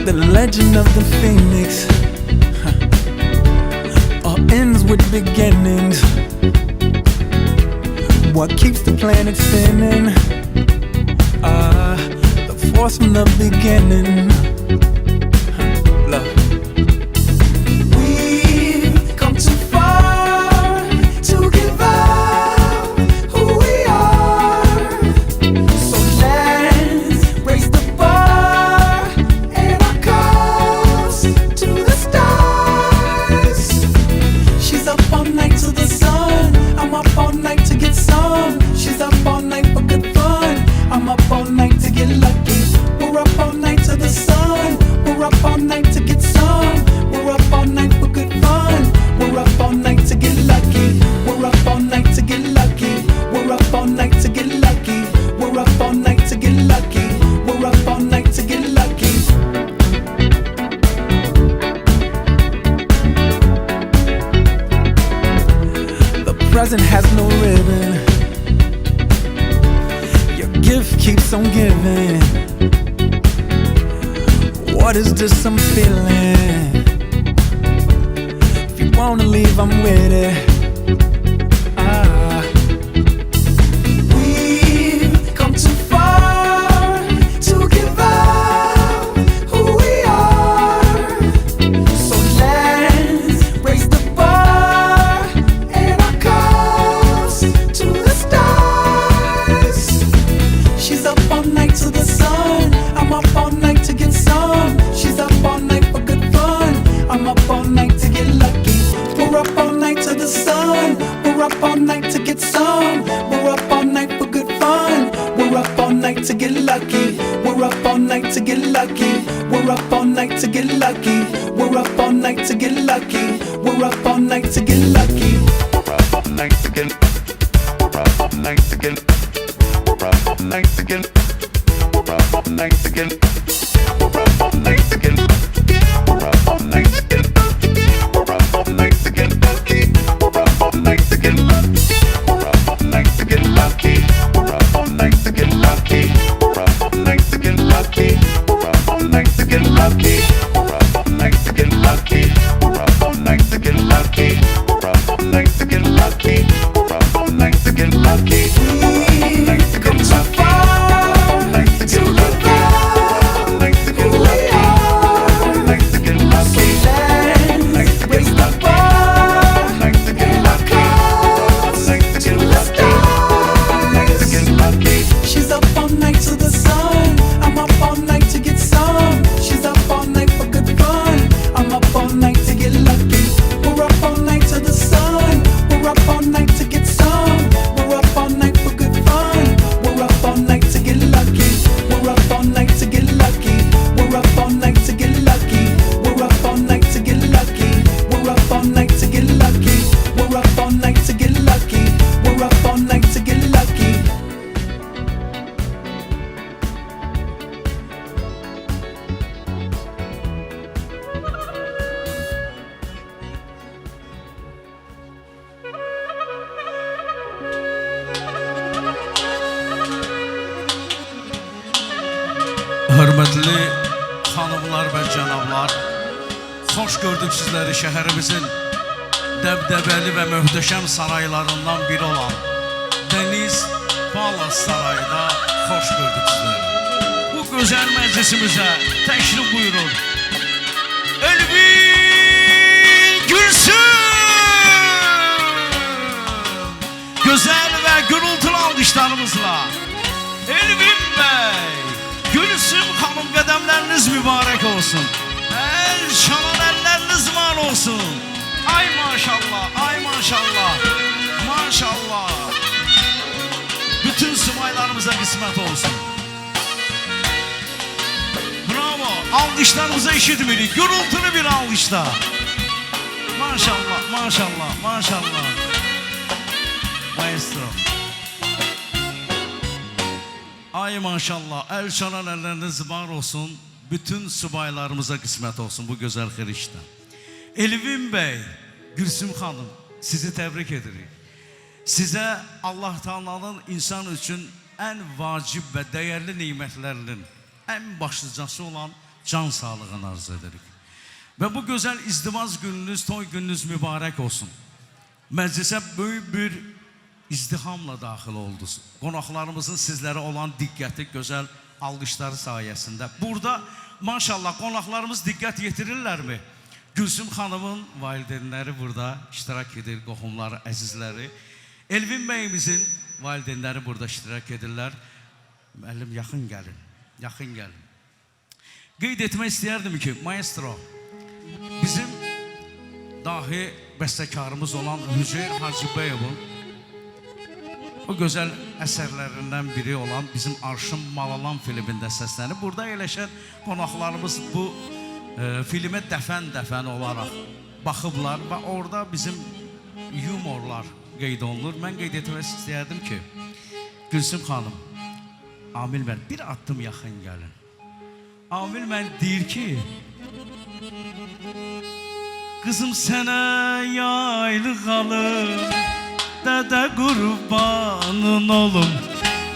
The legend of the phoenix all ends with beginnings. What keeps the planet spinning? The force from the beginning. Love. We've come too far to give up who we are. So let's raise the bar and our cups to the stars. She's up all night to the sun. I'm up all night to get some. She's up all night for good fun. I'm up all night to get lucky. We're up all night to the sun. We're up all night to get some. We're up all night for good fun. We're up all night to get lucky. We're up all night to get lucky. We're up all night to get lucky. We're up all night to get lucky. We're up all night to get lucky. The present has no ribbon. Your gift keeps on giving. What is this I'm feeling? If you wanna leave, I'm with it. We've come too far to give up who we are. So let's raise the bar and our cups to the stars. She's up all night to the sun. I'm up all night to get some. She's up all night for good fun. I'm up all night to get lucky. We're up all night to the sun. We're up all night to get some. We're up all night for good fun. We're up all night to get lucky. We're up all night to get lucky. We're up all night to get lucky. We're up all night to get lucky. We're up all night to get lucky. We're up all night to get. We're up all night to get. We're up all night to get. We're up all night to get. We're up all night to get. We're up all night to get. We're up all night to get lucky. We're up all night to get lucky. We're up all night to get lucky. We're up all night to get lucky. We're up all night to get lucky. We're up all night to get lucky. We're up all night to get lucky. We're up all night to get lucky. We're up all night to get lucky. We're up all night to get lucky. We've come too far to give up who we are. So let's raise the bar and our cups to the stars. She's up all night to the sun. I'm up all night to get some. She's up all night for good fun. I'm up all night to get lucky. We're up all night to the sun. We're up all night to get some. We're up all night for good fun. We're up all night to get lucky. We're up all night to get lucky. We're up all night to get lucky. We're up all night to get lucky. We're up all night to get lucky. We're up all night to get lucky. We're up all night to get lucky. Hörmətli xanımlar və cənablar, xoş gördük sizləri şəhərimizin dəbdəbəli və möhtəşəm saraylarından biri olan Dəniz Palace Sarayıda xoş gördük sizləri. Bu gözəl məclisimizə təşrif buyurun. Elvin Gülsüm! Gözəl və gürültülü alqışlarımızla Elvin bəy, Gülsüm xanım qədəmləriniz mübarək olsun. Əl çalan əlləriniz var olsun. Ay maşallah, ay maşallah, maşallah. Bütün sumaylarımıza qismət olsun. Bravo, alqışlarımızı eşitmirik, gürültülü bir alqışla. Maşallah, maşallah, maşallah. Maestro. Ay maşallah, əl çalan əlləriniz var olsun. Bütün subaylarımıza qismət olsun bu gözəl xirişdə. Elvin bəy, Gülsüm xanım, sizi təbrik edirik. Sizə Allah Teala'nın insan üçün ən vacib və dəyərli nimətlərinin ən başlıcası olan can sağlığını arzu edirik. Və bu gözəl izdivac gününüz, toy gününüz mübarək olsun. Məclisə böyük bir izdihamla daxil oldunuz. Qonaqlarımızın sizlərə olan diqqəti, gözəl alqışları sayəsində. Burada maşallah qonaqlarımız diqqət yetirirlərmi? Gülsüm xanımın valideynləri burada iştirak edir, qohumları, əzizləri. Elvin bəyimizin valideynləri burada iştirak edirlər. Müəllim, yaxın gəlin, yaxın gəlin. Qeyd etmək istəyərdim ki, maestro, bizim dahi bəstəkarımız olan Hüceyn Hacıbəyevin o gözəl əsərlərindən biri olan bizim Arşın Malalan filmində səslənib. Burada eləşən qonaqlarımız bu filmə dəfən olaraq baxıblar və orada bizim yumorlar qeyd olunur. Mən qeyd etmək istəyərdim ki, Gülsüm xanım, Amil mən bir addım yaxın gəlin. Amil mən deyir ki, qızım sənə yaylıq alım, dədə qurbanın olum.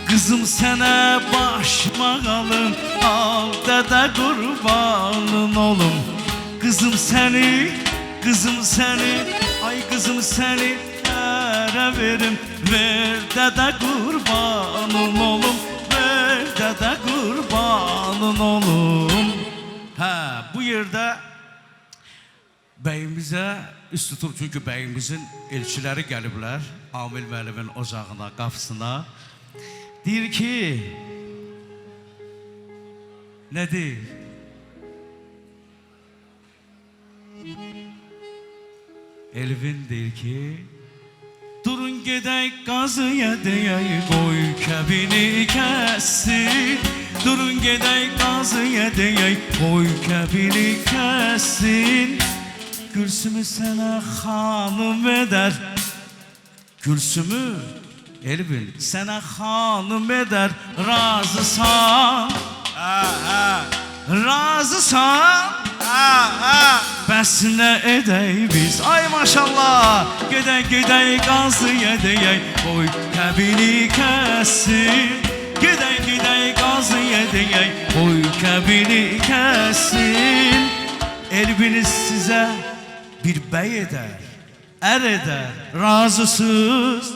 Qızım sənə başmaq alım, al dədə qurbanın olum. Qızım səni, ay qızım səni ərə verim, ver dədə qurbanın olum, ver dədə qurbanın olum. Hə, bu yerdə bəyimizə üst tutur, çünki bəyimizin elçiləri gəliblər Amil müəllimin ocağına, qapısına. Deyir ki, nə deyir? Elvin deyir ki, durun gedək qazıya deyək, qoy kəbini kəssin. Durun gedək qazıya deyək, qoy kəbini kəssin. Gülsümü sənə xanım edər, Gülsümü Elvin sənə xanım edər, razısan, razısan, bəs nə edək biz? Ay maşallah, gedək qazıya deyək, qoy kəbini kəssin. Gedək qazıya deyək, qoy kəbini kəssin. Elviniz sizə bir bəy edər, ər edər, razısız?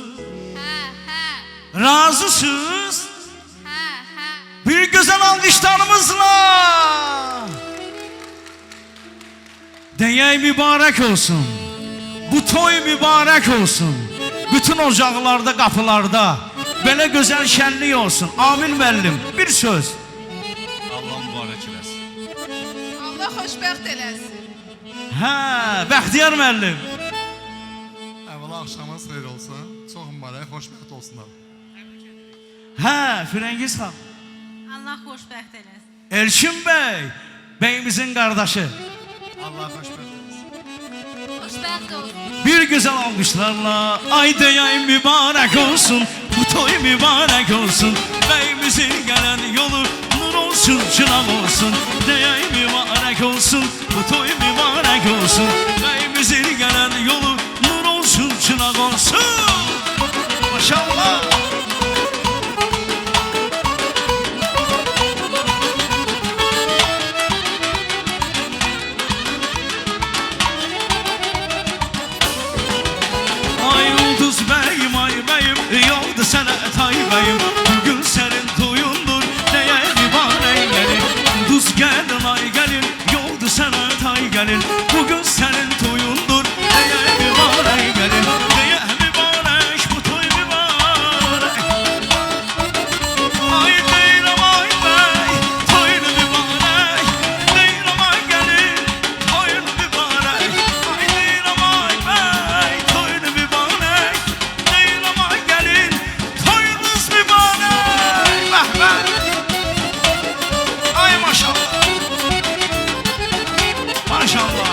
Razısız? Bir gözəl alqışlarımızla deyək mübarək olsun. Bu toy mübarək olsun. Bütün ocaqlarda, qapılarda belə gözəl şənlik olsun. Amil müəllim, bir söz. Allah mübarək eləsin. Allah xoşbəxt eləsin. Hə, Bəxtiyar müəllim. Əvvəla axşamınız xeyir olsun. Çox mübarək, xoşbəxt olsunlar. Hə, Firəngiz xan. Allah xoşbəxt eləsin. Elçin bəy, bəyimizin qardaşı. Allah xoşbəxt olsun. Xoşbəxt olsun. Bir gözəl alqışlarla ay deyək mübarək olsun. Bu toy mübarək olsun. Bəyimizin gələn yolu nur olsun, çıraq olsun. Deyək mübarək olsun. Bu toy mübarək olsun. Bəyimizin gələn yolu nur olsun, çıraq olsun. Maşallah. Yoldu sənə tay bəyim, bugün sənin toyundur, deyək mübarək gəlin. Duz gəlin, ay gəlin, yoldu sənə tay gəlin, bugün sənin toyundur, deyək mübarək gəlin. Deyək mübarək, bu toy mübarək. Ay deyirəm ay bəy, toyun mübarək. Deyirəm ay gəlin, toyun mübarək. Ay deyirəm ay bəy, toyun mübarək. Ay maşallah. Maşallah.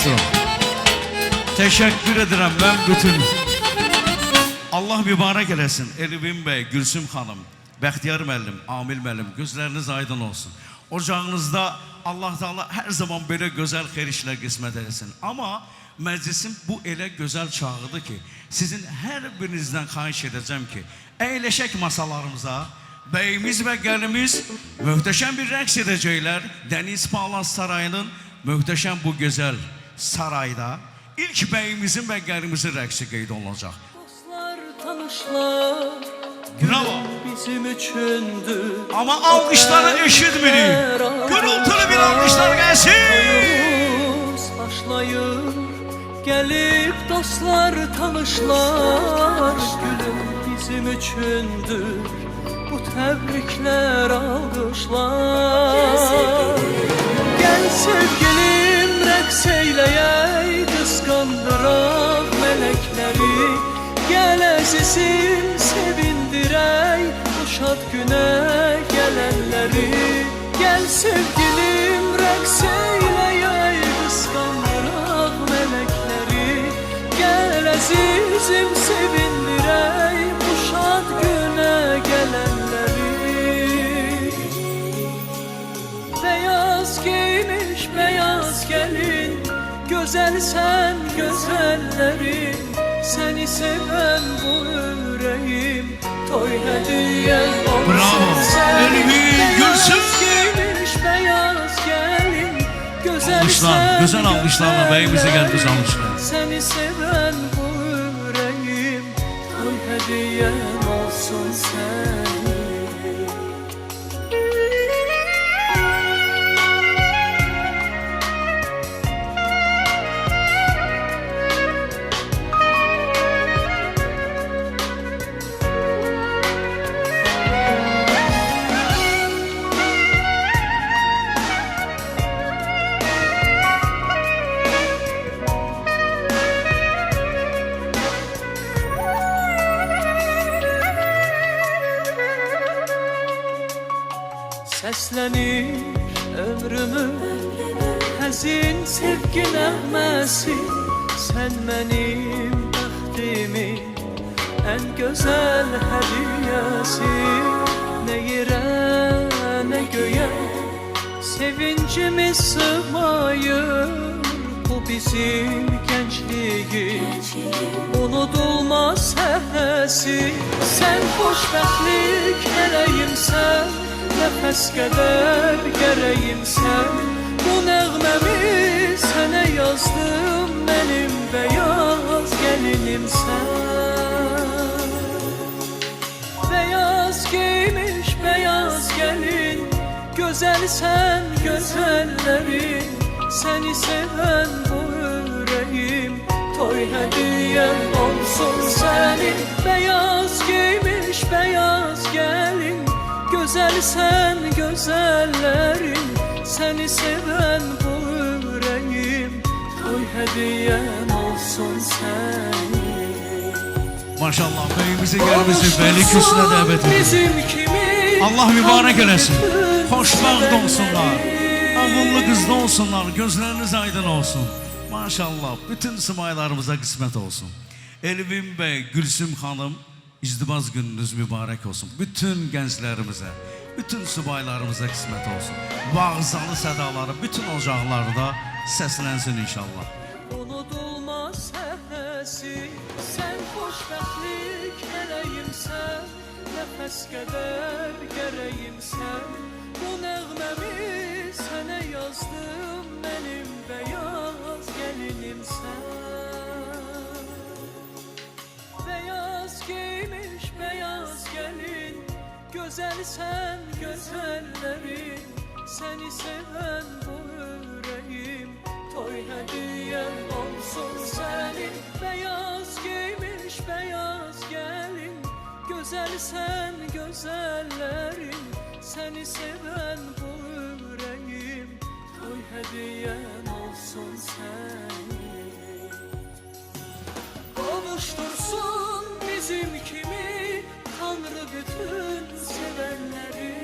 çox. Təşəkkür edirəm mən bütün. Allah mübarək eləsin. Elvin bəy, Gülsüm xanım, Bəxtiyar müəllim, Amil müəllim, gözləriniz aydın olsun. Ocağınızda Allah Teala hər zaman belə gözəl xeyir işlər qismət eləsin. Amma məclisin bu elə gözəl çağıdır ki, sizin hər birinizdən xahiş edəcəm ki, əyləşək masalarımıza, bəyimiz və gəlimiz möhtəşəm bir rəqs edəcəklər. Dəniz Palas Sarayının möhtəşəm bu gözəl sarayda ilk bəyimizin və gəlimizin rəqsi qeyd olunacaq. Dostlar, tanışlar, Bravo. bizim üçündür. Ama alkışları eşitmirik. Gürültülü bir alkışlar gelsin. Toyumuz başlayır, gelip dostlar, tanışlar, gülüm bizim üçündür. Bu tebrikler, alkışlar. Gel sevgilim, rəqs eyləyək, qısqandıraq melekleri. Gel əzizim, sevindirək, bu şad günə gələnləri. Gel sevgilim, rəqs eyləyək, qısqandıraq melekleri. Gel əzizim, sevindirək, bu şad günə gələnləri. Beyaz giymiş, beyaz gelin, güzel sen güzellerin. Seni seven bu yüreğim, toy hediyen olsun. Bravo. Senin Elvin, Gülsüm. beyaz giymiş, beyaz gelin, güzel Alkışlar, sen güzel alkışlarla beyimize geldi alkışlar. Seni seven bu yüreğim, toy hediyen olsun senin. Səslənir ömrümün həzin sevgi nəğməsi. Sən mənim bəxtimin ən gözəl hədiyyəsi. Nə yerə, nə göyə sevincimiz sığmayır. Bu bizim gençliğin unudulmaz səhnəsi. Sən xoşbəxtlik mələyimsən, nefes kadar gereğimsen. Bu nəğməmi sənə yazdım, benim beyaz gelinimsən. Beyaz giymiş, beyaz gelin, güzelsen güzellerin. Seni seven bu yüreğim, toy hediyen olsun senin. Beyaz giymiş, beyaz gelin, güzel sen güzellerin. Seni seven bu yüreğim, toy hediyen olsun senin. Maşallah beyimizi gelimizi Veli Küsü'ne davet ediyor. Bizim kimi Allah mübarek eləsin. Xoşbəxt olsunlar. Ağıllı qızlı olsunlar. Gözleriniz aydın olsun. Maşallah bütün sımaylarımıza qismət olsun. Elvin Bey, Gülsüm xanım, İzdivaz gününüz mübarək olsun. Bütün gənclərimizə, bütün subaylarımıza qismət olsun. Vağzalı sədaları bütün ocaqlarda səslənsin inşallah. Unudulmaz səhnəsi, sən xoşbəxtlik mələyimsən, nəfəs qədər gərəyimsən. Bu nəğməmi sənə yazdım, mənim beyaz gəlinimsən. Beyaz giymiş, beyaz gelin, güzel sen güzellerin. Seni seven bu yüreğim, toy hediyen olsun senin. Beyaz giymiş, beyaz gelin, güzel sen güzellerin. Seni seven bu yüreğim, toy hediyen olsun senin. Kavuştursun bizim kimi Tanrı bütün sevenleri.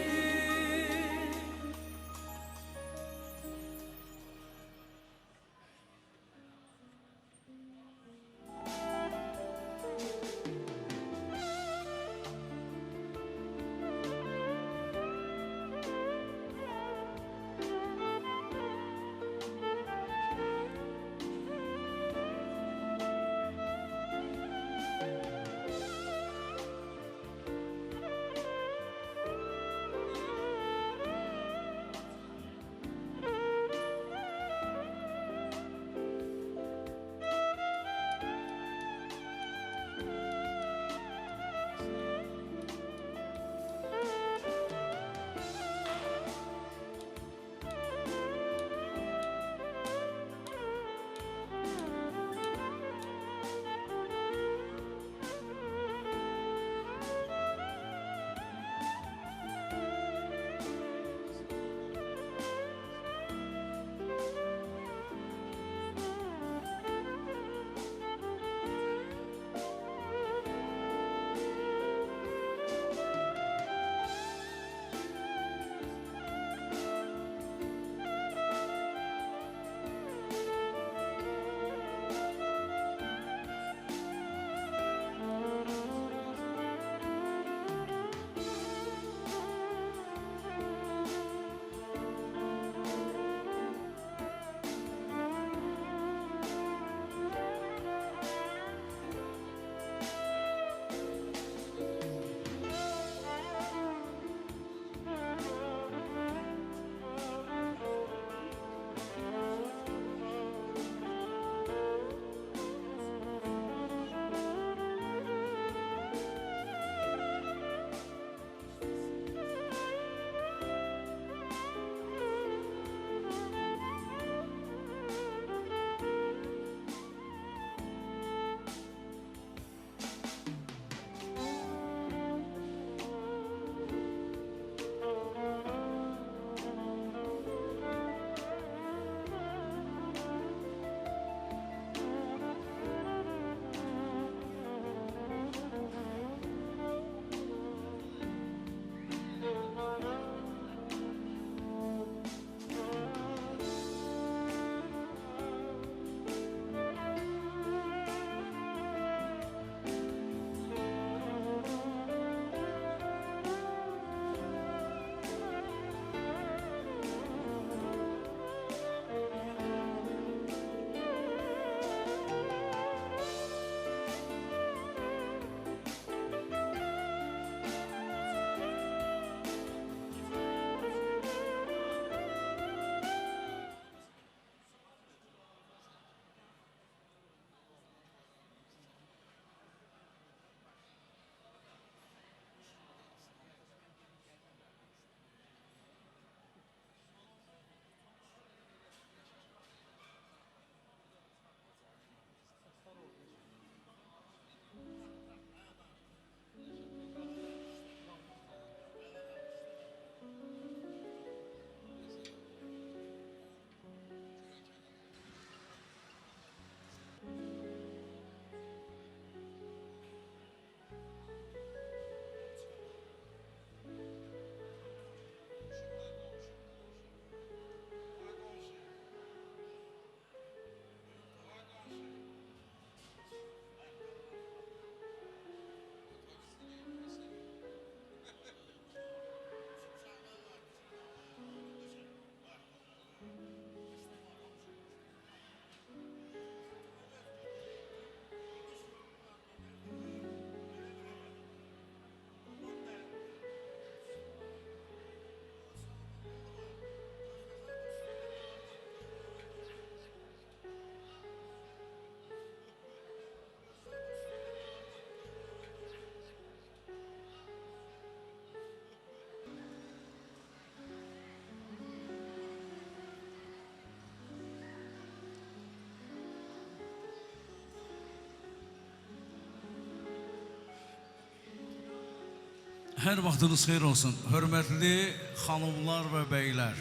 Hər vaxtınız xeyir olsun. Hörmətli xanımlar və beylər.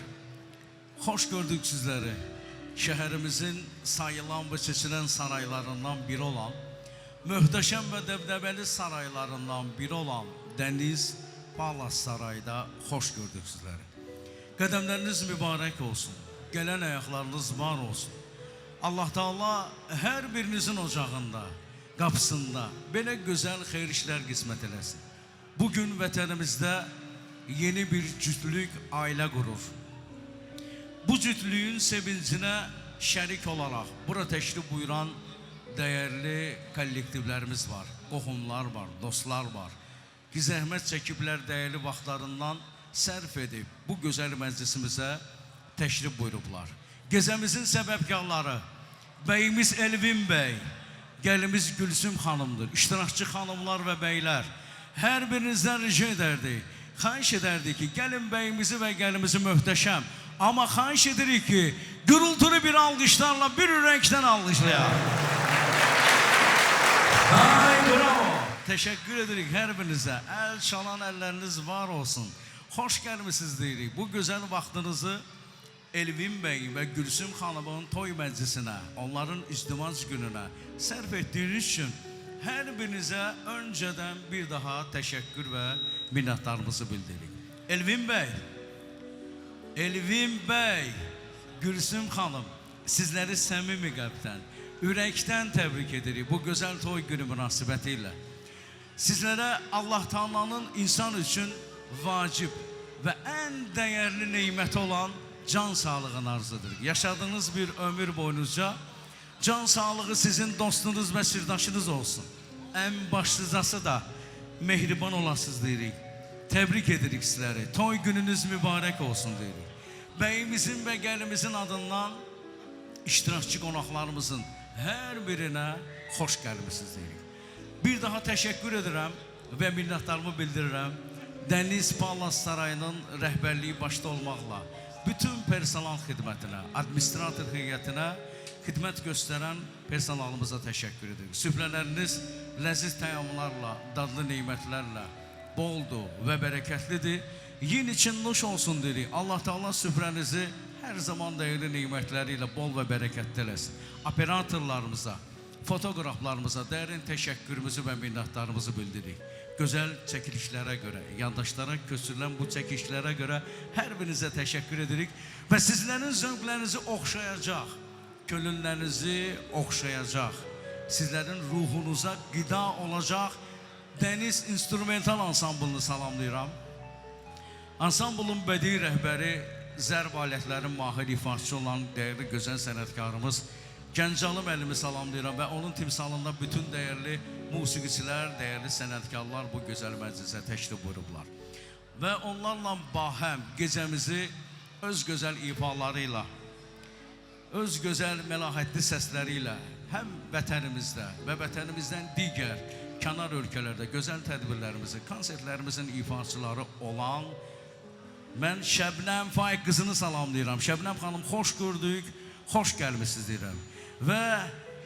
Xoş gördük sizləri. Şəhərimizin sayılan və seçilən saraylarından biri olan, möhtəşəm və dəbdəbəli saraylarından biri olan Dəniz Palas Sarayda xoş gördük sizləri. Qədəmləriniz mübarək olsun. Gələn ayaqlarınız var olsun. Allah Teala hər birinizin ocağında, qapısında belə gözəl xeyir işlər qismət eləsin. Bugün vətənimizdə yeni bir cütlük ailə qurur. Bu cütlüyün sevincinə şərik olaraq bura təşrif buyuran dəyərli kollektivlərimiz var, qohumlar var, dostlar var. Ki zəhmət çəkiblər, dəyərli vaxtlarından sərf edib bu gözəl məclisimizə təşrif buyurublar. Gezəmizin səbəbkarları bəyimiz Elvin bəy, gəlimiz Gülsüm xanımdır, iştirakçı xanımlar və bəylər. Hər birinizdən rica edərdik, xahiş edərdik ki, gəlin bəyimizi və gəlimizi möhtəşəm, amma xahiş edirik ki, gürültülü bir alqışlarla bir ürəkdən alqışlayaq. Ay, bravo! Təşəkkür edirik hər birinizə. Əl çalan əlləriniz var olsun. Xoş gəlmisiniz deyirik. Bu gözəl vaxtınızı Elvin bəy və Gülsüm xanımın toy məclisinə, onların izdivac gününə sərf etdiyiniz üçün hər birinizə öncədən bir daha təşəkkür və minnətdarımızı bildiririk. Elvin bəy, Gülsüm xanım, sizləri səmimi qəlbdən, ürəkdən təbrik edirik bu gözəl toy günü münasibəti ilə. Sizlərə Allah Taala'nın insan üçün vacib və ən dəyərli neyməti olan can sağlığını arzu edirik. Yaşadığınız bir ömür boyunca can sağlığı sizin dostunuz və sirdaşınız olsun. Ən başlıcası da mehriban olasınız deyirik. Təbrik edirik sizləri. Toy gününüz mübarək olsun deyirik. Bəyimizin və gəlimizin adından iştirakçı qonaqlarımızın hər birinə xoş gəlmisiniz deyirik. Bir daha təşəkkür edirəm və minnətdarımı bildirirəm. Dəniz Palas Sarayının rəhbərliyi başda olmaqla bütün personal xidmətinə, administrator heyətinə xidmət göstərən personalımıza təşəkkür edirik. Süfrələriniz ləziz təyyamlarla, dadlı neymətlərlə boldur və bərəkətlidir. Yin için nuş olsun deyirik. Allah Teala süfrənizi hər zaman dəyərli neymətləri ilə bol və bərəkətli eləsin. Operatorlarımıza, fotoqraflarımıza dərin təşəkkürümüzü və minnətdarımızı bildiririk. Gözəl çəkilişlərə görə, yandaşlara köçürülən bu çəkilişlərə görə hər birinizə təşəkkür edirik və sizlərin zövqlərinizi oxşayacaq, könüllərinizi oxşayacaq, sizlərin ruhunuza qida olacaq Dəniz İnstrumental Ansamblını salamlayıram. Ansamblın bədii rəhbəri, zərb alətlərin mahir ifaçısı olan dəyərli gözəl sənətkarımız Gəncalım əlimi salamlayıram və onun timsalında bütün dəyərli musiqiçilər, dəyərli sənətkarlar bu gözəl məclisə təşrif buyurublar. Və onlarla bahəm gecəmizi öz gözəl ifaları ilə, öz gözəl məlahətli səsləri ilə həm vətənimizdə və vətənimizdən digər kənar ölkələrdə gözəl tədbirlərimizi, konsertlərimizin ifaçıları olan mən Şəbnəm Faiq qızını salamlayıram. Şəbnəm xanım, xoş gördük, xoş gəlmisiniz deyirəm. Və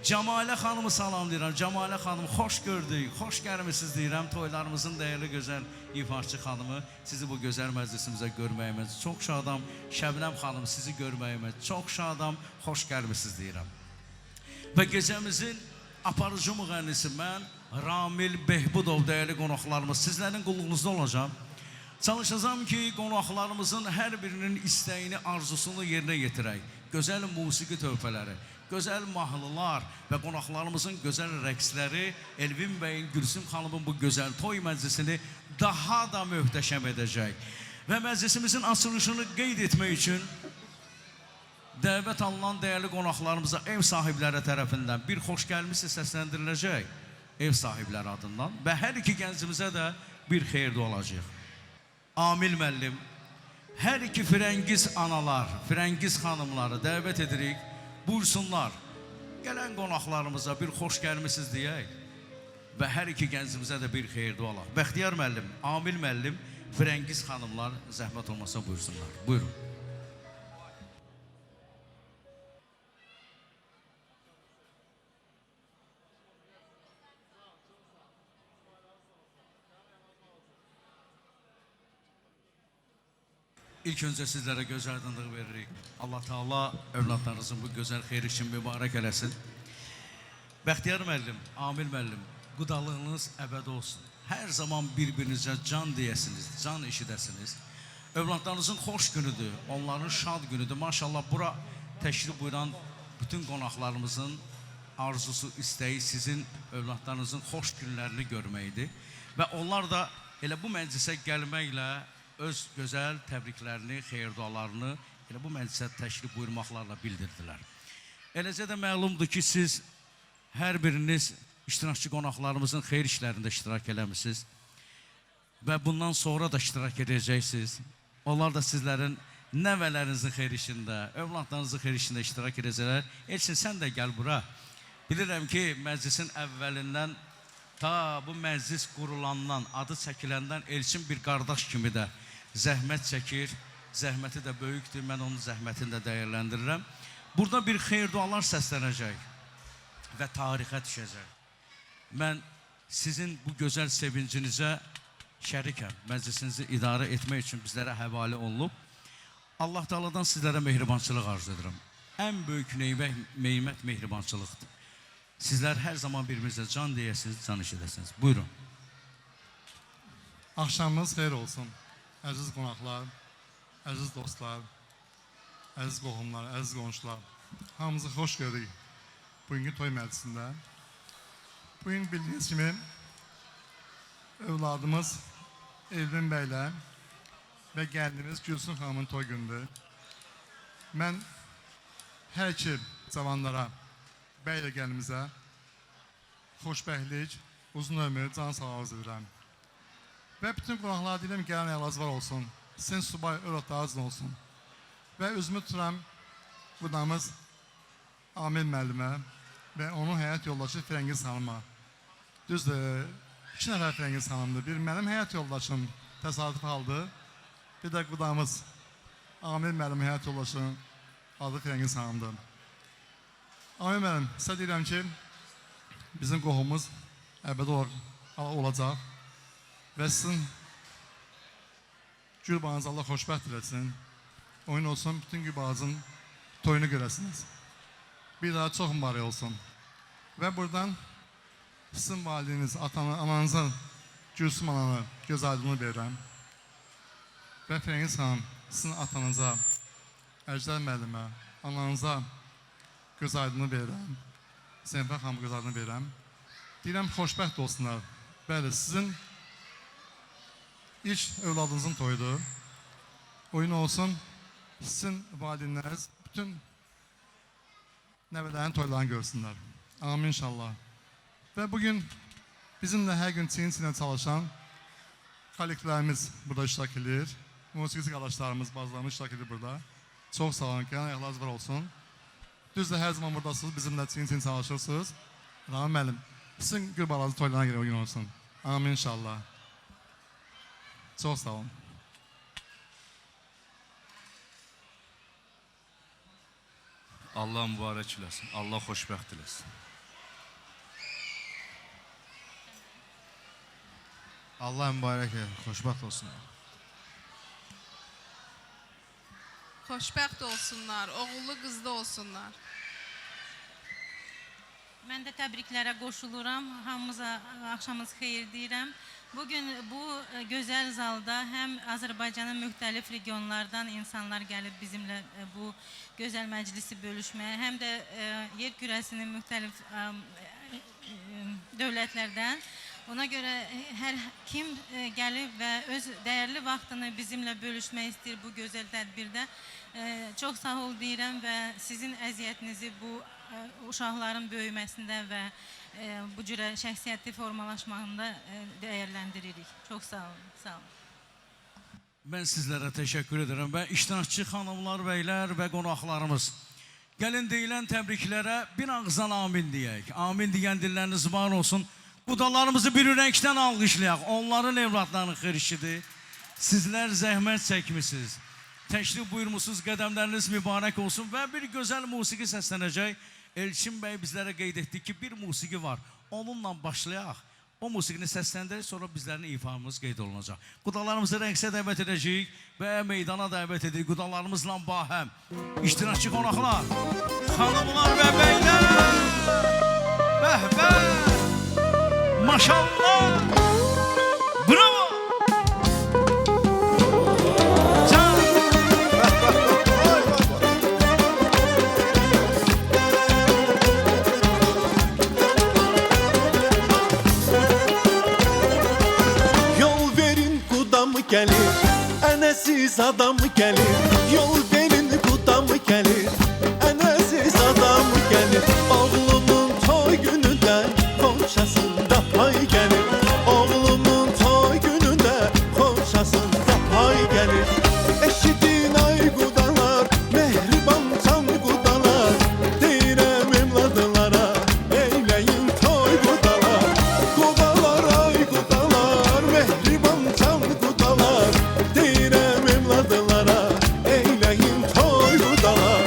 Cəmalə xanımı salamlayıram. Cəmalə xanım, xoş gördük, xoş gəlmisiniz deyirəm. Toylarımızın dəyərli gözəl ifaçı xanımı, sizi bu gözəl məclisimizə görməyimə çox şadam. Şəbnəm xanım, sizi görməyimə çox şadam, xoş gəlmisiniz deyirəm. Və gecəmizin aparıcı müğənnisi mən, Ramil Behbudov, dəyərli qonaqlarımız, sizlərin qulluğunuzda olacağım. Çalışacağım ki, qonaqlarımızın hər birinin istəyini, arzusunu yerinə yetirək. Gözəl musiqi tövbələri, gözəl mahnılar və qonaqlarımızın gözəl rəqsləri Elvin bəyin, Gülsüm xanımın bu gözəl toy məclisini daha da möhtəşəm edəcək. Və məclisimizin açılışını qeyd etmək üçün dəvət alınan dəyərli qonaqlarımıza ev sahibləri tərəfindən bir xoş gəlmisi səsləndiriləcək ev sahibləri adından və hər iki gəncimizə də bir xeyirli olacaq. Amil müəllim, hər iki Firəngiz analar, Firəngiz xanımları dəvət edirik, buyursunlar, gələn qonaqlarımıza bir xoş gəlmisiniz deyək və hər iki gəncimizə də bir xeyirli olaq. Bəxtiyar müəllim, Amil müəllim, Firəngiz xanımlar zəhmət olmasa buyursunlar. Buyurun. İlk öncə sizlərə göz aydınlığı veririk. Allah Teala övladlarınızın bu gözəl xeyri için mübarək eləsin. Bəxtiyar müəllim, Amil müəllim, qudalığınız əbədi olsun. Hər zaman bir-birinizə can deyəsiniz, can eşidəsiniz. Övladlarınızın xoş günüdür, onların şad günüdür. Maşallah bura təşrif buyuran bütün qonaqlarımızın arzusu, istəyi sizin övladlarınızın xoş günlərini görməkdir. Və onlar da elə bu məclisə gəlməklə öz gözəl təbriklərini, xeyir-dualarını elə bu məclisə təşrif buyurmaqlarla bildirdilər. Eləcə də məlumdur ki, siz hər biriniz iştirakçı qonaqlarımızın xeyir işlərində iştirak eləmişsiniz və bundan sonra da iştirak edəcəksiniz. Onlar da sizlərin nəvələrinizin xeyir işində, övladlarınızın xeyir işində iştirak edəcəklər. Elçin, sən də gəl bura. Bilirəm ki, məclisin əvvəlindən ta bu məclis qurulandan, adı çəkiləndən Elçin bir qardaş kimi də zəhmət çəkir. Zəhməti də böyükdür, mən onun zəhmətini də dəyərləndirirəm. Burada bir xeyir dualar səslənəcək və tarixə düşəcək. Mən sizin bu gözəl sevincinizə şərikəm. Məclisinizi idarə etmək üçün bizlərə həvalə olunub. Allah Teala'dan sizlərə mehribançılıq arzu edirəm. Ən böyük neymət mehribançılıqdır. Sizlər hər zaman birbirinizə can deyəsiniz, can eşidəsiniz. Buyurun. Axşamınız xeyir olsun. Əziz qonaqlar, əziz dostlar, əziz qohumlar, əziz qonşular. Hamınızı xoş gördük bugünkü toy məclisində. Bugün bildiyiniz kimi övladımız Elvin bəylə və gəldiyimiz Gülsün xanımın toy gündür. Mən hər iki cavanlara, bəylə gəlinimizə xoşbəxtlik, uzun ömür, can sağlığı arzu edirəm. Və bütün qonaqlara deyirəm, gələn əlazvar olsun, sizin subay övladlarınız olsun. Və özümü tuturam budamız Amil müəllimə və onun həyat yoldaşı Firəngiz xanıma. Düzdür, 2 nəfər Firəngiz xanımdır. Bir mənim həyat yoldaşım təsadüf haldır. Bir də qudamız Amil müəllim həyat yoldaşının adı Firəngiz xanımdır. Amil müəllim, sizə deyirəm ki, bizim qohumuz əbədi olacaq və sizin Gülbağınızı Allah xoşbəxt eləsin. Oyun olsun, bütün Gülbağınızın toyunu görəsiniz. Bir daha çox mübarək olsun. Və buradan sizin validiniz, ananıza, Gülsüm ananı göz aydınlığı verirəm. Və Firəngiz xanım, sizin atanıza, Əcdər müəllimə, ananıza göz aydınlığı verirəm. Zeynəb xanım göz aydınlığı verirəm. Deyirəm, xoşbəxt olsunlar. Bəli, sizin ilk övladınızın toyudur. Oyun olsun, sizin valideynləriniz bütün nəvələrin toylarını görsünlər. Amin inşallah. Və bugün bizimlə hər gün çiyin-çiyinə çalışan kollektivlərimiz burada iştirak edir. Musiqisi qardaşlarımız, bazılarımız iştirak edir burada. Çox sağ olun, gələn ayaqlarınız var olsun. Düzdür, hər zaman buradasınız, bizimlə çiyin-çiyin çalışırsınız. Rahim müəllim, sizin Gülbağınızın toylarına görə oyun olsun. Amin inşallah. Çox sağ olun. Allah mübarək eləsin. Allah xoşbəxt eləsin. Allah mübarək xoşbəxt olsun. Xoşbəxt olsunlar, oğullu qızlı olsunlar. Mən də təbriklərə qoşuluram. Hamımıza axşamınız xeyir deyirəm. Bugün bu gözəl zalda həm Azərbaycanın müxtəlif regionlardan insanlar gəlib bizimlə bu gözəl məclisi bölüşməyə, həm də yer kürəsinin müxtəlif dövlətlərdən. Ona görə hər kim gəlib və öz dəyərli vaxtını bizimlə bölüşmək istəyir bu gözəl tədbirdə. Çox sağ ol deyirəm və sizin əziyyətinizi bu uşaqların böyüməsində və bu cürə şəxsiyyətli formalaşmağında dəyərləndiririk. Çox sağ olun, sağ olun. Mən sizlərə təşəkkür edirəm və iştirakçı xanımlar, bəylər və qonaqlarımız. Gəlin deyilən təbriklərə bir ağızdan amin deyək. Amin deyən dilləriniz var olsun. Qudalarımızı bir ürəkdən alqışlayaq. Onların evlatlarının xeyirişidir. Sizlər zəhmət çəkmişsiniz. Təşrif buyurmusunuz, qədəmləriniz mübarək olsun və bir gözəl musiqi səslənəcək. Elçin bəy bizlərə qeyd etdi ki, bir musiqi var. Onunla başlayaq. O musiqini səsləndirək, sonra bizlərin ifamız qeyd olunacaq. Qudalarımızı rəqsə dəvət edəcəyik və meydana dəvət edirik. Qudalarımızla bahəm. İştirakçı qonaqlar, xanımlar və beylər. Bəhbə! Maşallah! Bravo! Can! Yol verin qudam gəlir, ənəsiz adam gəlir. Yol verin qudam gəlir, ənəsiz adam gəlir. Oğlumun toy günündə qonşasında pay gəlir. Oğlumun toy günündə qonşasında pay gəlir. Eşidin ay qudalar, mehriban can qudalar. Deyirəm evladılara, eyləyin toy qudalar. Qudalar ay qudalar, mehriban can qudalar. Deyirəm evladılara, eyləyin toy qudalar.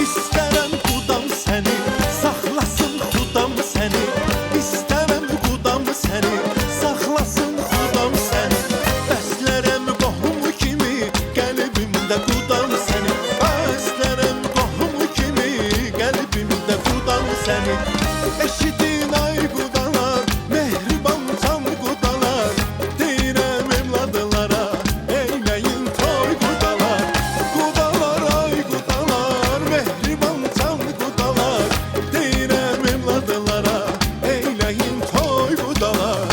İstərəm qudam səni, saxlasın xudam səni. İstərəm qudam səni, saxlasın xudam səni. Bəslərəm qohum kimi, qəlbimdə qudam səni. Bəslərəm qohum kimi, qəlbimdə qudam səni. Eşidin ay qudalar, mehriban can qudalar. Deyirəm evladılara, eyləyin toy qudalar. Qudalar ay qudalar, mehriban can qudalar. Deyirəm evladılara, eyləyin toy qudalar.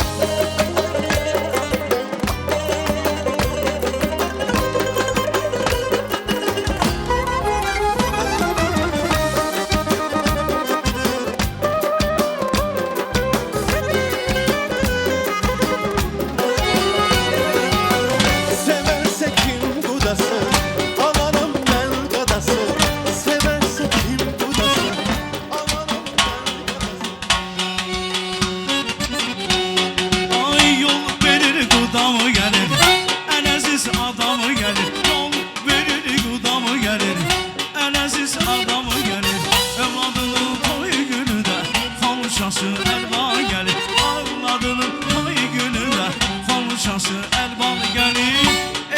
Severse kim qudası, alaram mən qadası. Severse kim qudası, alaram mən qadası. Ay yol verir qudamı gəlir, ən əziz adamı gəlir. Yol verir qudamı gəlir, ən əziz adamı gəlir. Evladının toy günündə xalçası əlvan gəlir. Evladının toy günündə xalçası əlvan gəlir.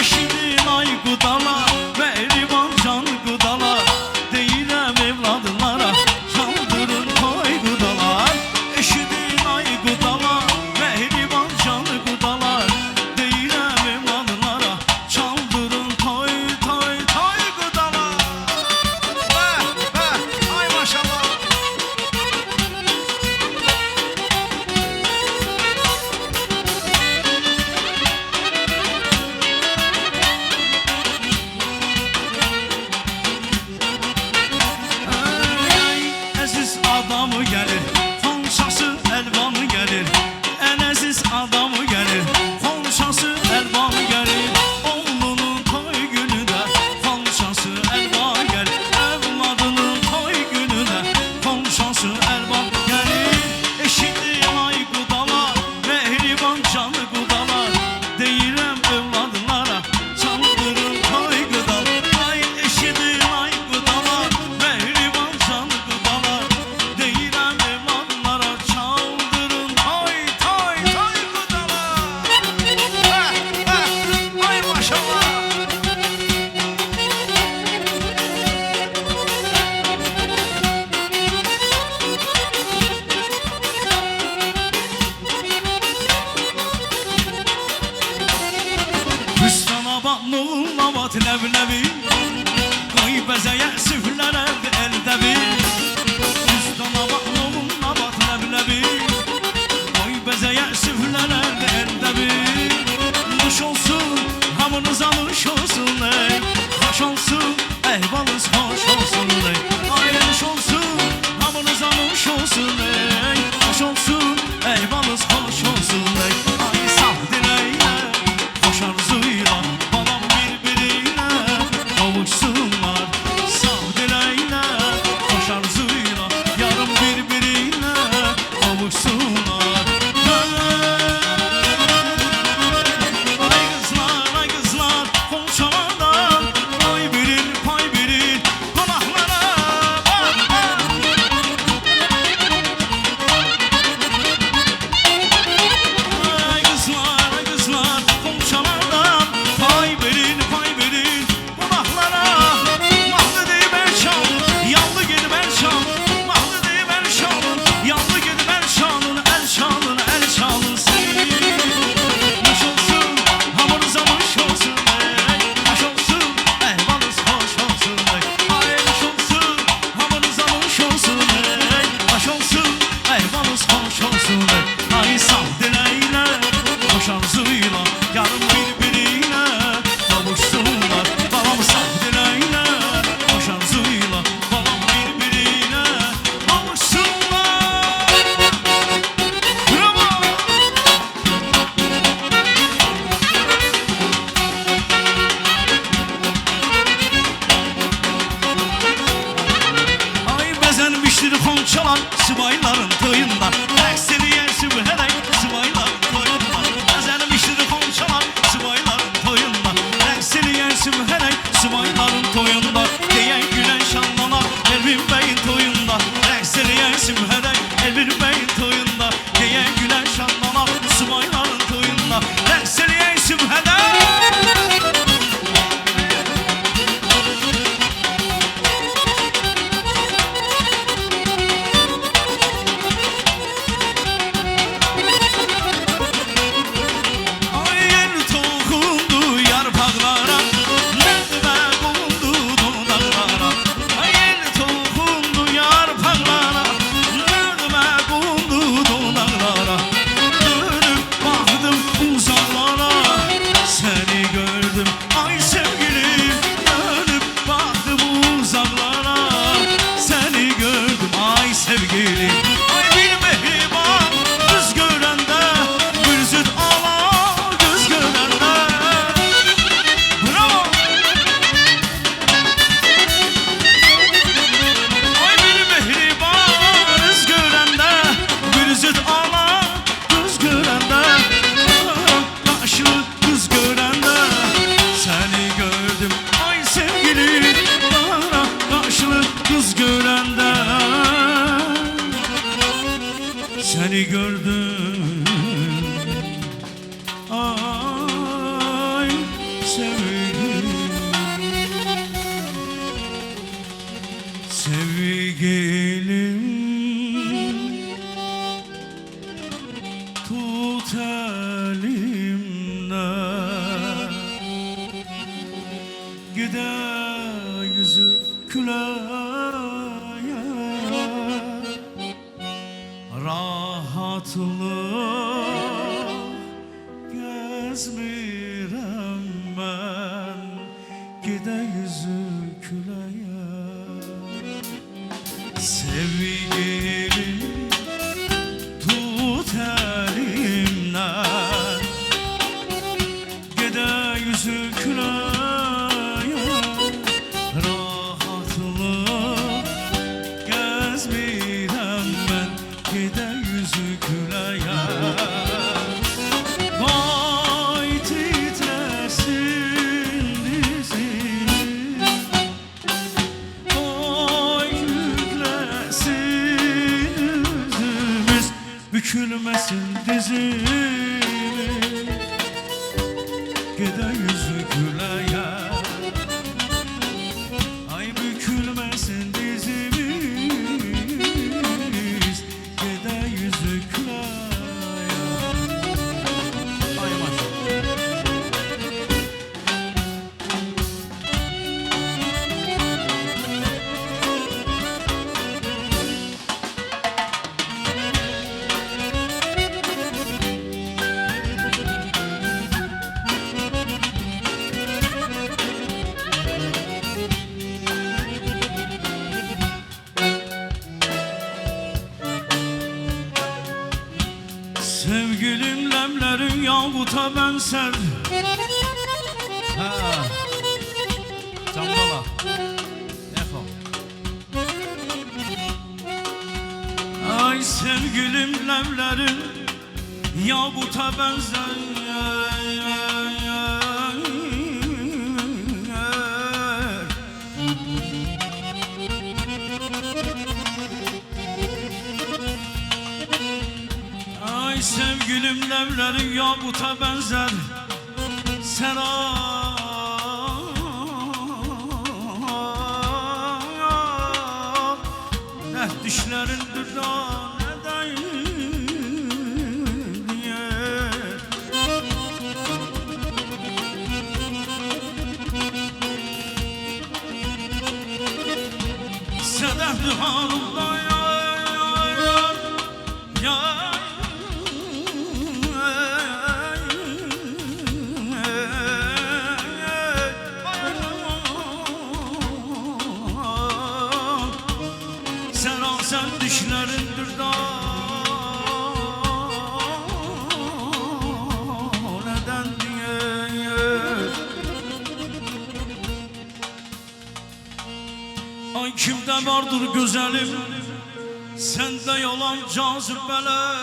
Eşidin ay qudalar, mehriban can qudalar. Deyirəm evladlara, çaldırın toy qudalar. Eşidin ay qudalar, mehriban can qudalar. Deyirəm evladlara, çaldırın toy, toy, toy qudalar. Bəh, bəh, ay maşallah. Ay, əziz adamı gəlir, xonçası əlvanı gəlir. Ən əziz adamı gəlir, xonçası əlvanı gəlir. Oğlunun toy günündə xonçası əlvan gəlir. Evladının toy günündə xonçası əlvan gəlir. Eşidin ay qudalar, mehriban canı qudalar. Deyirəm evladlara, çaldırın toy qudalar. Ay eşidin ay qudalar, mehriban canı qudalar. Deyirəm evladlara, çaldırın toy, toy, toy qudalar. Bəh, bəh, ay maşallah. Üstana bak nurla bat leblebi, koy bezeye süflere elde bir. Üstana bak nurla bat leblebi, koy bezeye süflere elde bir. Nuş olsun hamınıza nuş olsun ey, hoş olsun ehvalınız hoş olsun ey. Ay nuş olsun hamınıza nuş olsun ey, hoş olsun ehvalınız hoş olsun ey. Ay sağ dileyle, hoş arzuyla, balam birbirine kavuşsunlar. Sağ dileyle, hoş arzuyla, yarım birbirine seni gördüm. Ay sevgilim, sevgilim, tut elimden, gide yüzü küleye, rahatlık gezmirem ben, gide yüzü küleye. Sevgilim, tut elimden, gide yüzü küleye, rahatlık gezmirem ben, gide yüzü küleye. Vay titresin dizim, vay yüklesin üzümüz, bükülmesin dizimiz, gide yüzü küleye. Ay bükülmesin dizimiz, gide yüzü küleye. Ay maşallah. Sevgilim lemlerin yakuta benzer. Ha. Cambala. Efo. Ay sevgilim lemlerin yakuta benzer. Ay sevgilim levlerin yakuta benzer. Sen düşlerin dürdaneden diye. Sedefli hanımda sen düşlerin dürdaneden diye. Ay kimde vardır güzelim, sende yalan cazibeler.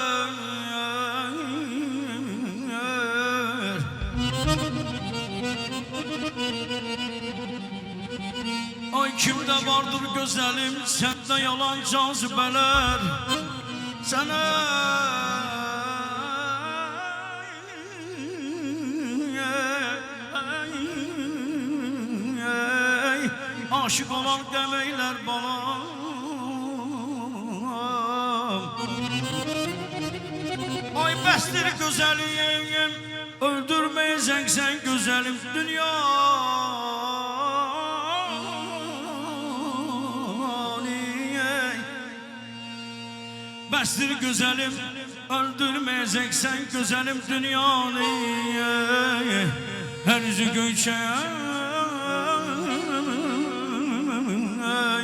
Ay kimde vardır güzelim, sende yalan cazibeler. Sana aşık olan demeyler bana. Ay bestir güzelim, öldürmeyeceksen sen güzelim dünya. Bestir güzelim, öldürmeyeceksen güzelim dünyanı. Her yüzü göçe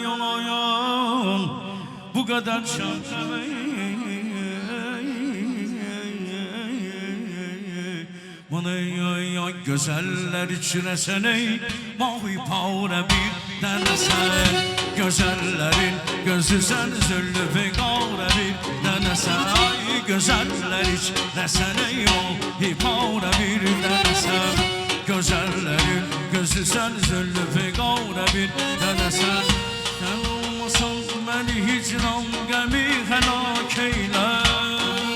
yanayan bu kadar şans. Bana ya güzeller içine seni mavi pavre bir denesen. Güzellerin gözü sen zülfü kavredir denesen. Ay güzeller içine seni mavi pavre bir denesen. Güzellerin gözü sen zülfü kavre bir denesen. Sen olmasan beni hicran gemi helak eyler.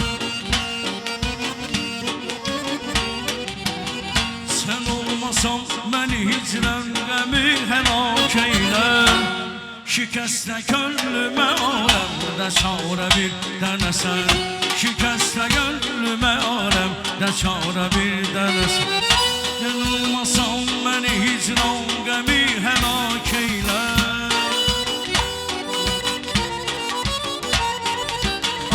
olmasan məni hicrən qəmi həlak eylə. Şikəstə könlümə aləmdə çarə bir dənəsən. Şikəstə könlümə aləmdə çarə bir dənəsən. Sən olmasan məni hicran qəmi həlak eylə.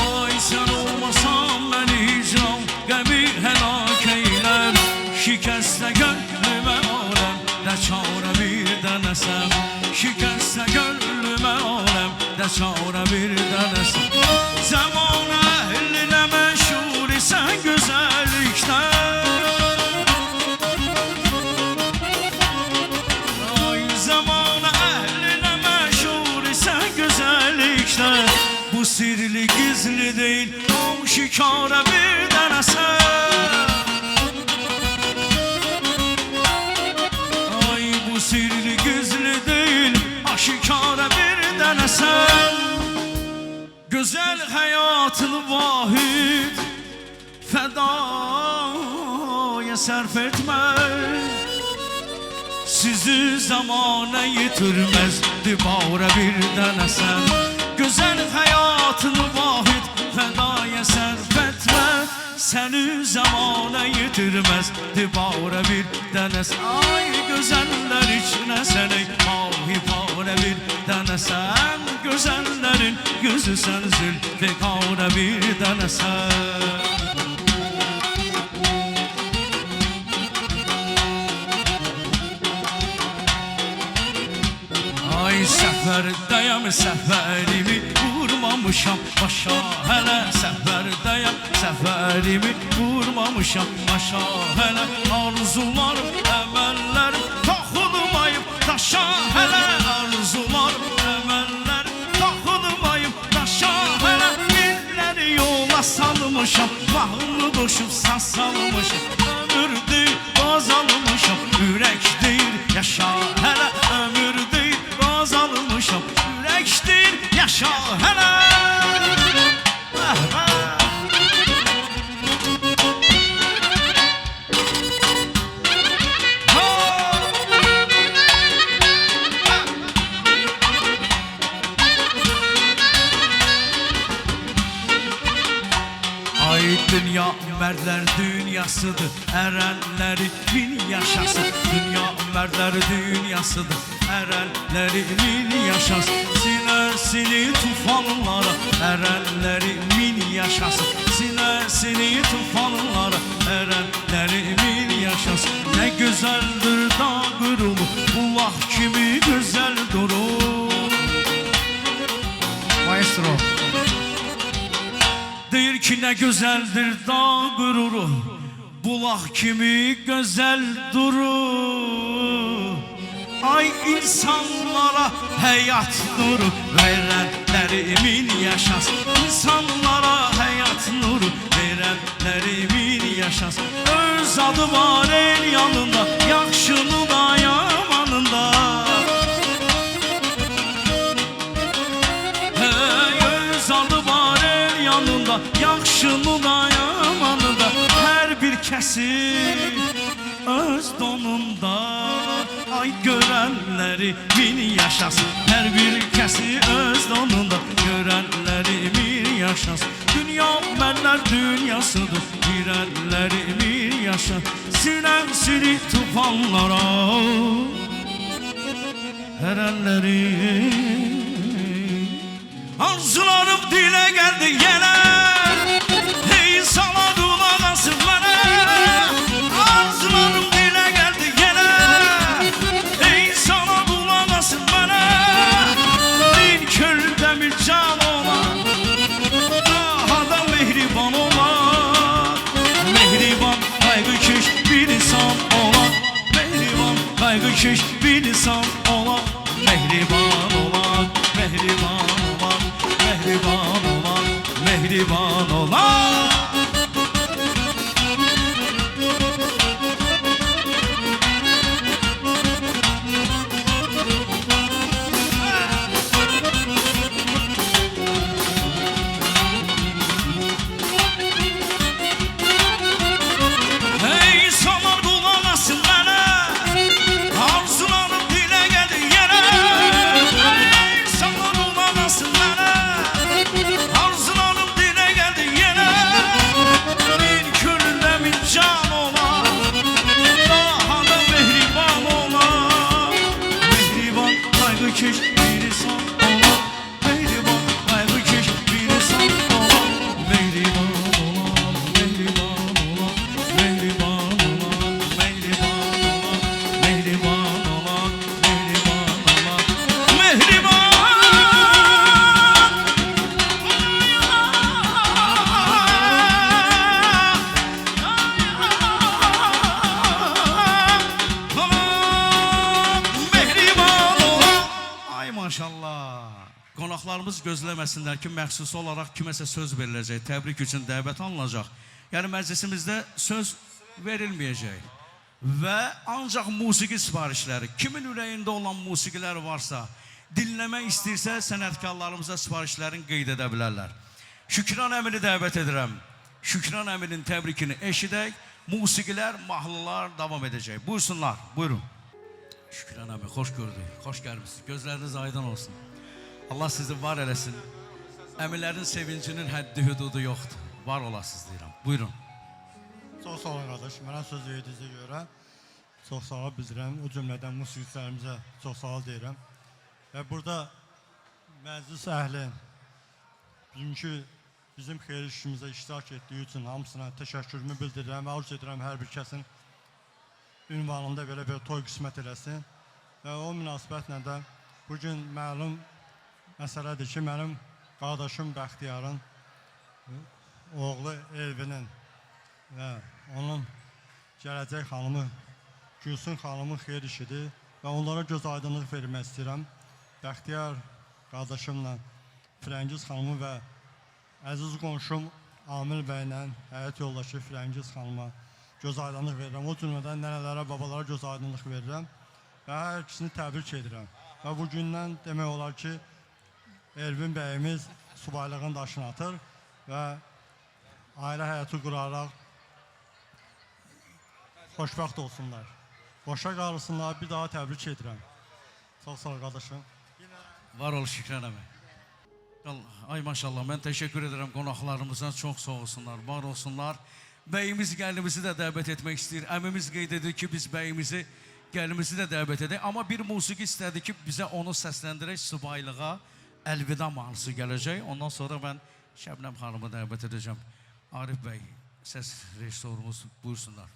Ay sən olmasan məni hicran qəmi həlak eylə. Şikəstə könlümə aləmdə çarə bir dənəsən. Şikəstə könlümə aləmdə çarə bir dənəsən. Zamanə əhlinə məşhur isən gözəllikdən. Ay zamanə əhlinə məşhur isən gözəllikdən. Bu sirli gizli deyil, aşikara bir dənəsən. Ay bu sirli gizli deyil, aşikara bir dənəsən. Gözəl həyatını vahid fədaya sərf etmək. Sizi zamana yitirməz dibara bir dənəsən. Gözəl həyatını vahid fədaya sərf etmə. Səni zamana yitirməz dibara bir dənəsən. Ay gözəllər içinə səni mahi para bir dənəsən. Gözəllərin gözüsən zülfiqara bir dənəsən. Ay səfərdəyəm, səfərimi vurmamışam başa. Hələ səfərdəyəm, səfərimi vurmamışam başa. Hələ arzularım, əməllərim toxunmayıb daşa. Hələ arzularım, əməllərim toxunmayıb daşa. Hələ illəri yola salmışam, bağımlı qoşub saz salmışam. Ömür deyil, qazanmışam, ürək deyil, yaşa. Hələ ömür deyil, azalmışam, ürəkdir, yaşa hələ. Ay dünya mərdlər dünyasıdır, ərənləri min yaşasın. Dünya mərdlər dünyasıdır, ərənləri min yaşasın. Sinəsini tufanlara, ərənləri min yaşasın. Sinəsini tufanlara, ərənləri min yaşasın. Nə gözəldir dağ qırılı, bulaq kimi gözəl durur. Maestro. Deyir ki nə gözəldir dağ qüruru, bulaq kimi gözəl durur. Ay insanlara həyat nuru verənlərimin yaşasın. İnsanlara həyat nuru verənlərimin yaşasın. Öz adı var el yanında, yaxşını da yamanında. Öz adı var el yanında, yaxşını da yamanında. Hər bir kəsi öz donunda. Ay görənləri min yaşasın. Hər bir kəsi öz donunda, görənləri min yaşasın. Dünya mənlər dünyasıdır, girənləri min yaşasın. Sinəsini tufanlara, hərənləri. Arzularım dilə gəldi yenə, ey sana qulaq asın mənə. Arzularım dilə gəldi yenə, ey sana qulaq asın mənə. Bir köldə bir can olan, daha da mehriban olan. Mehriban qayğıkeş bir insan olan, mehriban qayğıkeş bir insan olan. Mehriban olan, mehriban olan, mehriban olan, mehriban olan. Hey insanlar qulaq asın mənə, maşallah. Qonaqlarımız gözləməsinlər ki, məxsusi olaraq kiməsə söz veriləcək, təbrik üçün dəvət alınacaq. Yəni məclisimizdə söz verilməyəcək. Və ancaq musiqi sifarişləri, kimin ürəyində olan musiqilər varsa, dinləmək istəyirsə sənətkarlarımıza sifarişlərini qeyd edə bilərlər. Şükran əmini dəvət edirəm. Şükran əminin təbrikini eşidək, musiqilər, mahnılar davam edəcək. Buyursunlar, buyurun. Şükran əmi, xoş gördük, xoş gəlmişsiniz. Gözləriniz aydın olsun. Allah sizi var eləsin. Əmilərin sevincinin həddi hüdudu yoxdur. Var olasınız deyirəm. Buyurun. Çox sağ olun qardaş. Mənə söz verdiyinizə görə çox sağ ol bildirəm. O cümlədən musiqiçilərimizə çox sağ ol deyirəm. Və burada məclis əhli bugünkü bizim xeyir işimizə iştirak etdiyi üçün hamısına təşəkkürümü bildirirəm. Arzu edirəm hər bir kəsin ünvanında belə bir toy qismət eləsin. Və o münasibətlə də bugün məlum məsələdir ki, mənim qardaşım Bəxtiyarın oğlu Elvinin və onun gələcək xanımı Gülsün xanımın xeyir işidir və onlara göz aydınlıq vermək istəyirəm. Bəxtiyar qardaşımla Firəngiz xanımı və əziz qonşum Amil bəylə həyat yoldaşı Firəngiz xanıma göz aydınlıq verirəm. O cümlədən nənələrə, babalara göz aydınlıq verirəm və hər ikisini təbrik edirəm. Və bugündən demək olar ki, Elvin bəyimiz subaylığın daşını atır və ailə həyatı quraraq xoşbəxt olsunlar. Boşa qalsınlar, bir daha təbrik edirəm. Çox sağ ol qardaşım. Var ol Şükran əmi. Ay maşallah, mən təşəkkür edirəm qonaqlarımıza, çox sağ olsunlar, var olsunlar. Bəyimiz gəlimizi də dəvət etmək istəyir. Əmimiz qeyd edir ki, biz bəyimizi, gəlimizi də dəvət edək. Amma bir musiqi istədi ki, bizə onu səsləndirək, subaylığa Əlvida mahnısı gələcək. Ondan sonra mən Şəbnəm xanımı dəvət edəcəm. Arif bəy, səs rejissorumuz buyursunlar.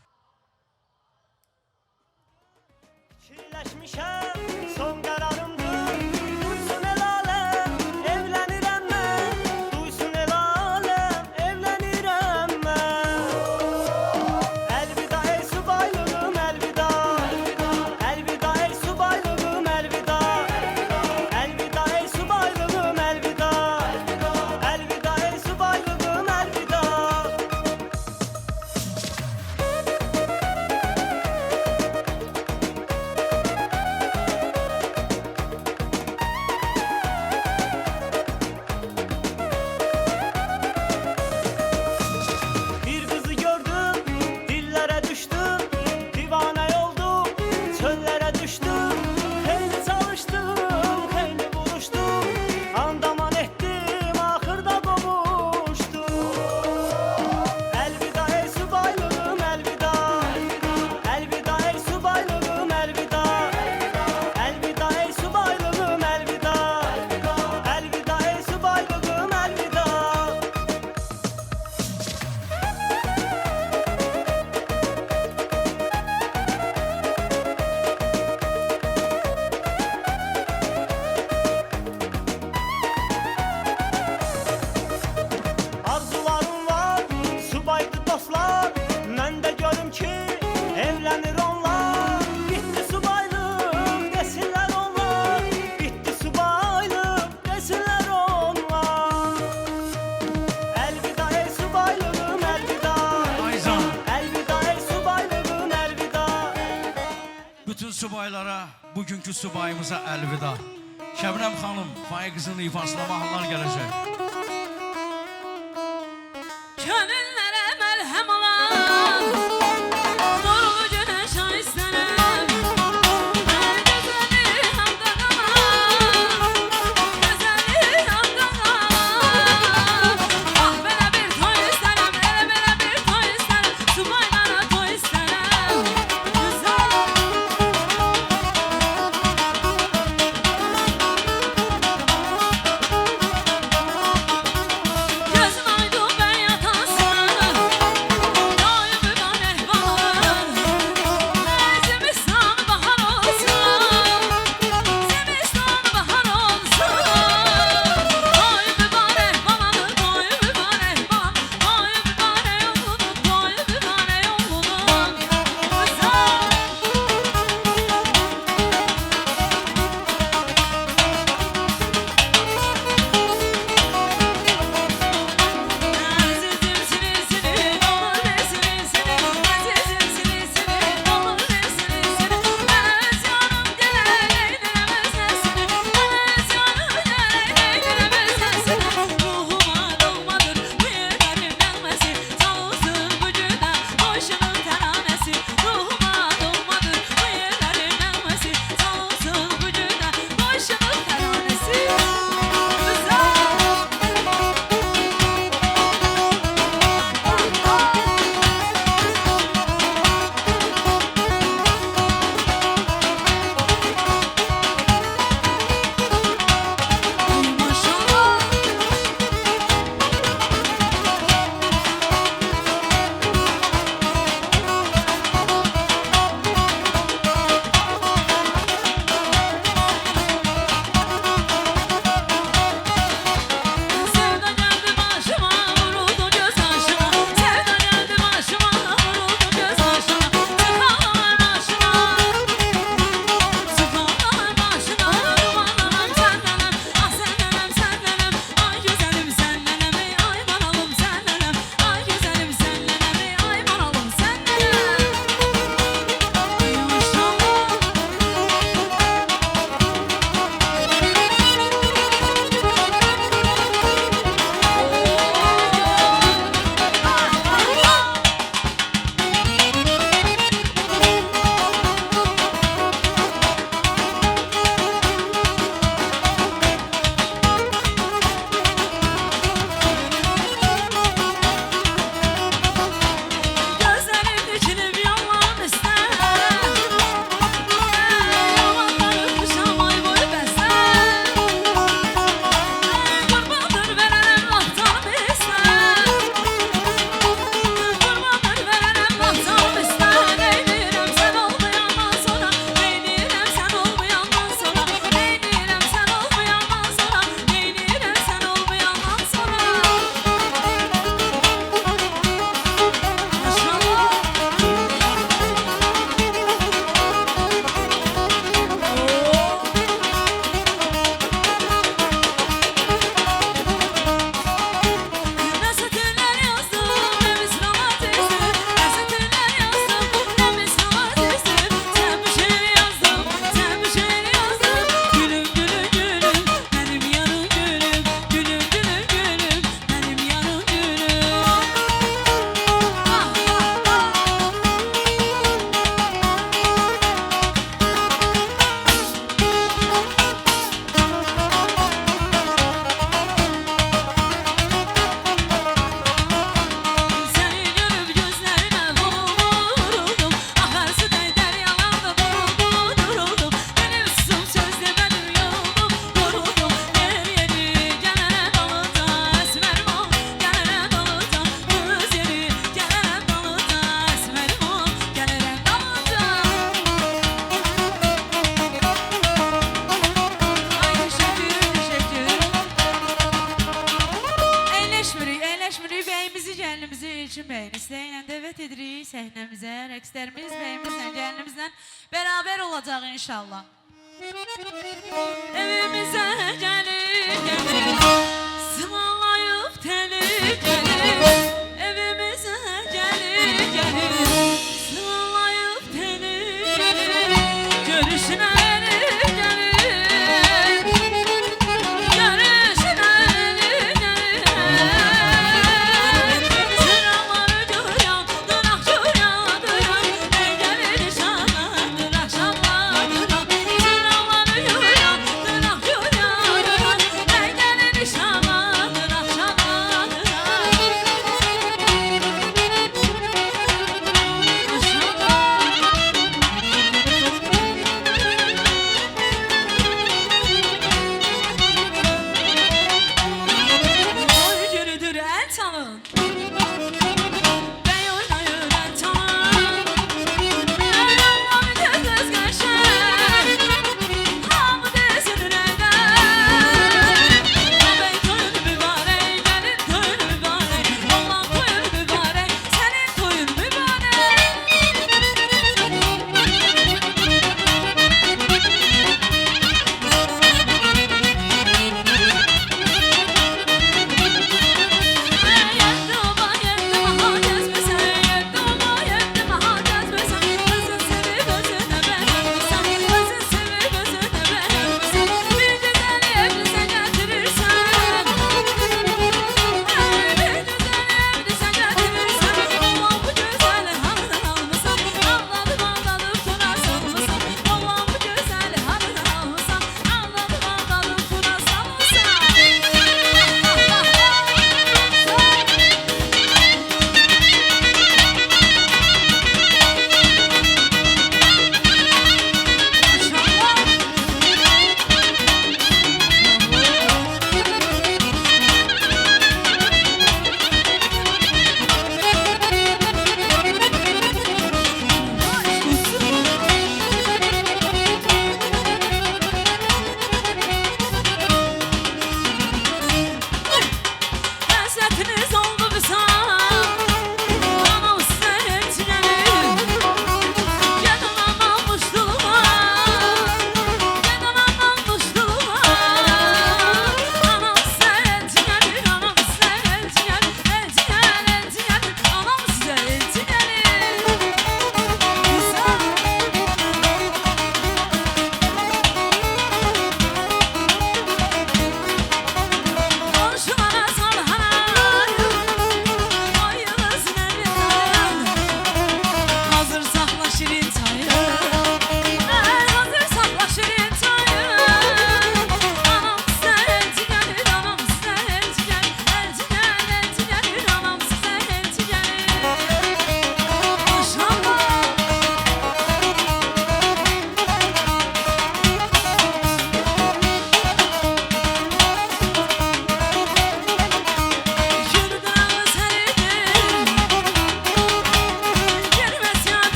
Fikirləşmişəm, son qərarımdır. Duysun el aləm, evlənirəm mən. Duysun el aləm, evlənirəm mən. Əlvida ey subaylığım, əlvida. Əlvida ey subaylığım, əlvida. Əlvida ey subaylığım, əlvida. Əlvida ey subaylığım, əlvida. Bir kızı gördüm, dillere düştüm, divane oldum, çöllere düştüm. Hayli çalıştım, hayli vuruştum, andaman ettim, ahırda kovuştum. Elvida ey subaylığım, elvida. Elvida ey subaylığım, elvida. Elvida ey subaylığım, elvida. Elvida ey subaylığım, elvida. Arzularım var, subaydı dostlar. Mən də görüm ki, evlənir onlar. Bitti subaylıq, desinlər onlar. Bitti subaylıq, desinlər onlar. Elvida ey subaylığım, elvida. Ayzan, Elvida ey subaylığım, elvida. bütün subaylara, bugünkü subayımıza əlvida. Şəbnəm xanım, Faiq qızın ifasına mahnılar gələcək. Könüllere merhem olan nurlu güneş ay senem. Her güzeli hamda kalan, güzeli hamda kalan. Ah bana bir toy isterim, ele bana bir toy isterim, subaylara toy isterim. Gözüm aydı ben yatarsam. səhnəmizə, rəqslərimiz, bəyimizlə, gəlinimizlə beraber olacaq inşallah. Evimizə gəlib, sıvalayıb telib, evimizə gəlib, sıvalayıb telib, görüşünə verib gəlib, görüşünə verib gəlib. Sıraları duyan, durak duyan, duyan, ey gəlir şanlandır akşamlar duran. Sıraları duyan, durak duyan, duyan, ey gəlir şanlandır akşamlar duran.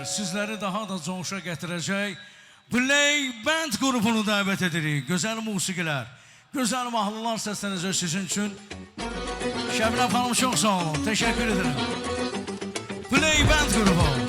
sizləri daha da coşa gətirəcək Play Band qrupunu dəvət edirik. Gözəl musiqilər, gözəl mahnılar səslənəcək sizin üçün. Şəbnəm xanım çox sağ olun, təşəkkür edirəm. Play Band qrupu.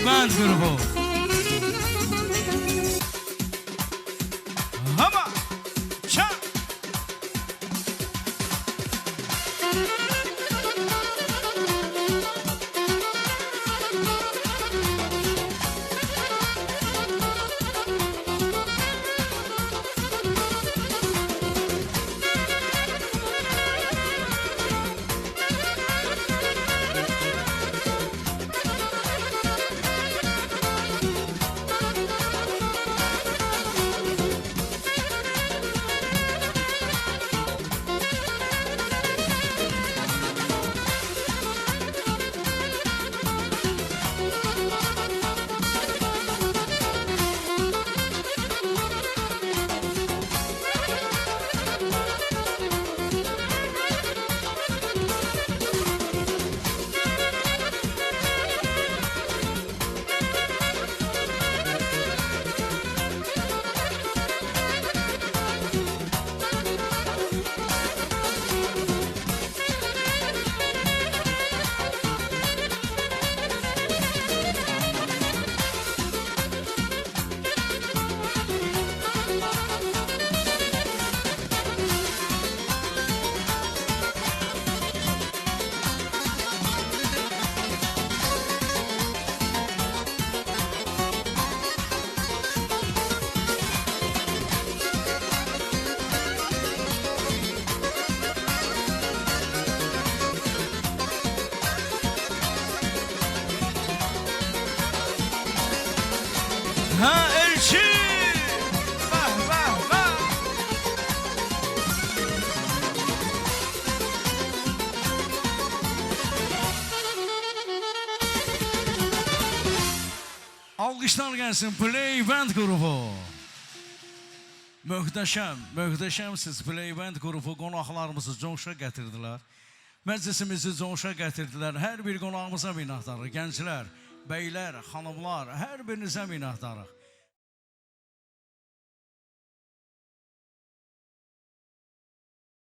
Band qrupu. Hama. Şan. Ha elçi. Vah vah vah. Alqışlar gəlsin Play Band qrupu. Möhtəşəmsiz Play Band qrupu qonaqlarımızı coşa gətirdilər. Məclisimizi coşa gətirdilər. Hər bir qonağımıza minnətdarıq. Gənclər, bəylər, xanımlar, hər birinizə minnətdarıq.